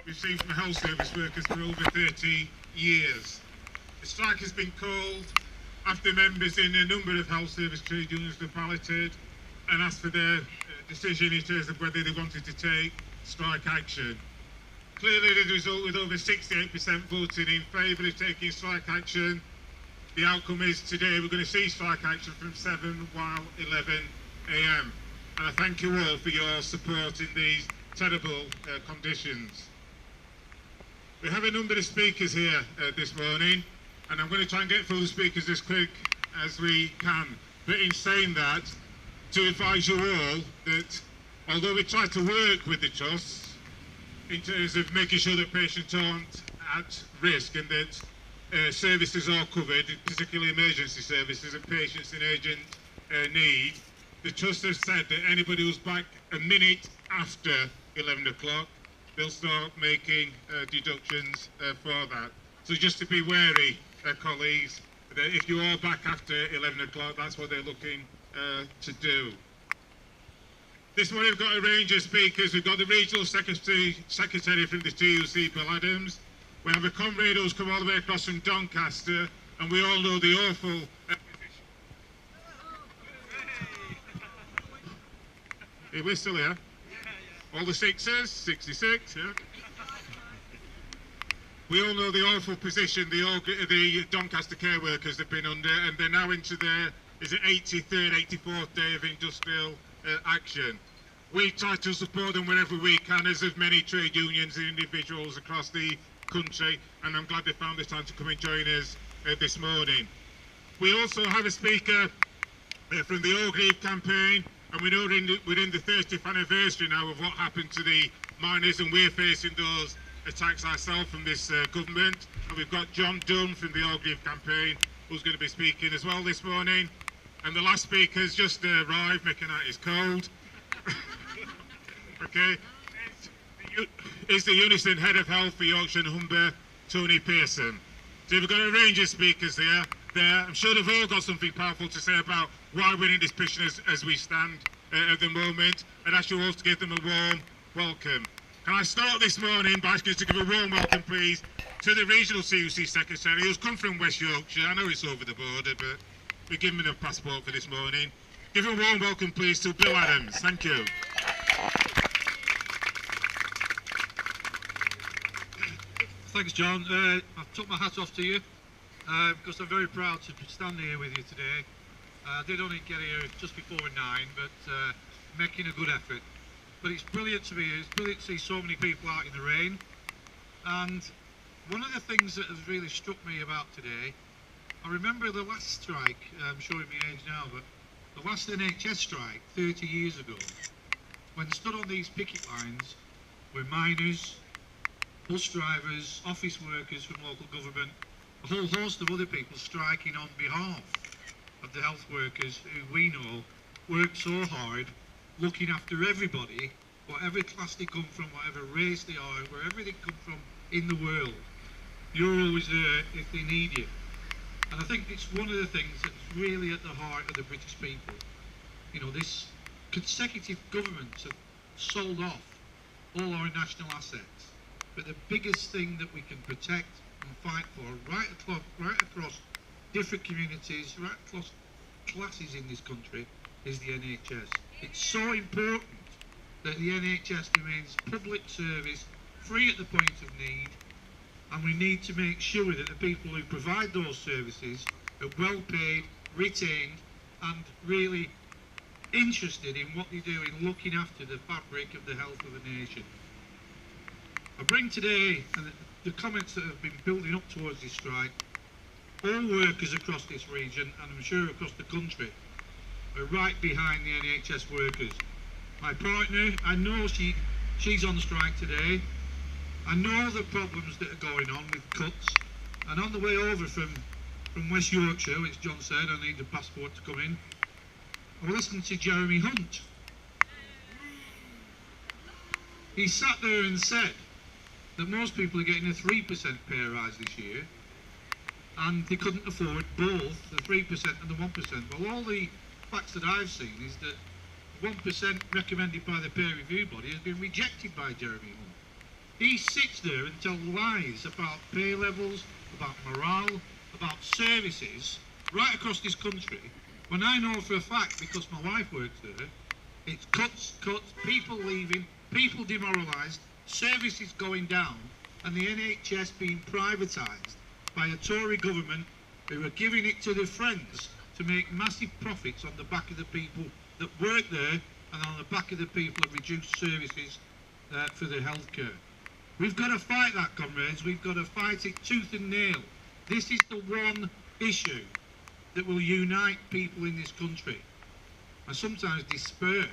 we've seen from health service workers for over 30 years. The strike has been called after members in a number of health service trade unions have balloted and asked for their decision in terms of whether they wanted to take strike action. Clearly the result, with over 68% voting in favour of taking strike action, the outcome is today we're going to see strike action from 7 while 11 AM. And I thank you all for your support in these terrible conditions. We have a number of speakers here this morning, and I'm going to try and get through the speakers as quick as we can. But in saying that, to advise you all that although we try to work with the trusts in terms of making sure that patients aren't at risk and that services are covered, particularly emergency services and patients in urgent need, the trust has said that anybody who's back a minute after 11 o'clock, they'll start making deductions for that. So just to be wary, colleagues, that if you are back after 11 o'clock, that's what they're looking to do. This morning we've got a range of speakers. We've got the Regional Secretary from the TUC, Bill Adams. We have a comrade who's come all the way across from Doncaster, and we all know the awful Hey, we're still here. All the sixers, 66, yeah. We all know the awful position the Doncaster care workers have been under, and they're now into their, is it 83rd, 84th day of industrial action. We try to support them wherever we can, as of many trade unions and individuals across the country, and I'm glad they found the time to come and join us this morning. We also have a speaker from the Orgreave campaign, and we know we're in the 30th anniversary now of what happened to the miners, and we're facing those attacks ourselves from this government. And we've got John Dunn from the Orgreave campaign who's going to be speaking as well this morning. And the last speaker's just arrived, making out it's cold. Okay, is the Unison Head of Health for Yorkshire and Humber, Tony Pearson. So we've got a range of speakers there. I'm sure they've all got something powerful to say about why we're in this position as we stand at the moment, and ask you all to give them a warm welcome. Can I start this morning by asking you to give a warm welcome, please, to the Regional CUC Secretary, who's come from West Yorkshire. I know it's over the border, but we give him a passport for this morning. Give a warm welcome, please, to Bill Adams. Thank you. Thanks, John. I took my hat off to you because I'm very proud to stand here with you today. I did only get here just before 9, but making a good effort. But it's brilliant to be here. It's brilliant to see so many people out in the rain. And one of the things that has really struck me about today, I remember the last strike, I'm showing my age now, but the last NHS strike 30 years ago, when stood on these picket lines were miners, bus drivers, office workers from local government, a whole host of other people striking on behalf of the health workers who we know work so hard looking after everybody, whatever class they come from, whatever race they are, wherever they come from in the world. You're always there if they need you. And I think it's one of the things that's really at the heart of the British people. You know, this consecutive governments have sold off all our national assets. But the biggest thing that we can protect and fight for right across different communities, right across classes in this country, is the NHS. It's so important that the NHS remains public service, free at the point of need, and we need to make sure that the people who provide those services are well paid, retained, and really interested in what they do in looking after the fabric of the health of the nation. I bring today the comments that have been building up towards this strike. All workers across this region, and I'm sure across the country, are right behind the NHS workers. My partner, I know she's on strike today. I know the problems that are going on with cuts, and on the way over from West Yorkshire, which John said I need the passport to come in, I was listening to Jeremy Hunt. He sat there and said that most people are getting a 3% pay rise this year, and they couldn't afford both the 3% and the 1%. Well, all the facts that I've seen is that 1% recommended by the peer review body has been rejected by Jeremy Hunt. He sits there and tells lies about pay levels, about morale, about services right across this country, when I know for a fact, because my wife works there, it's cuts, people leaving, people demoralised, services going down, and the NHS being privatised by a Tory government who are giving it to their friends to make massive profits on the back of the people that work there and on the back of the people that reduce services for their healthcare. We've got to fight that, comrades. We've got to fight it tooth and nail. This is the one issue that will unite people in this country. I sometimes despair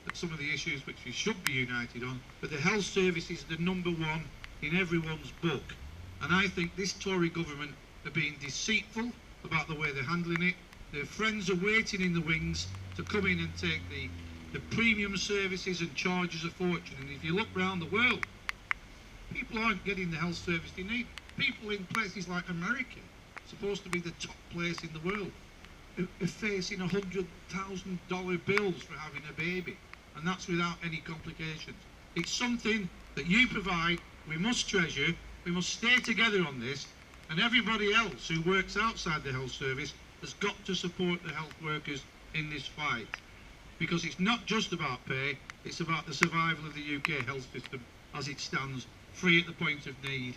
at some of the issues which we should be united on, but the health service is the number one in everyone's book. And I think this Tory government are being deceitful about the way they're handling it. Their friends are waiting in the wings to come in and take the premium services and charges a fortune. And if you look around the world, people aren't getting the health service they need. People in places like America, supposed to be the top place in the world, are facing $100,000 bills for having a baby, and that's without any complications. It's something that you provide, we must treasure, we must stay together on this, and everybody else who works outside the health service has got to support the health workers in this fight. Because it's not just about pay, it's about the survival of the UK health system as it stands, free at the point of need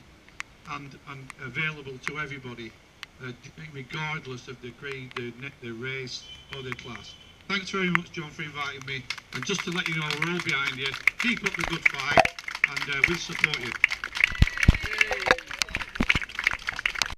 and available to everybody, regardless of the creed, the race or the class. Thanks very much, John, for inviting me. And just to let you know, we're all behind you. Keep up the good fight, and we'll support you.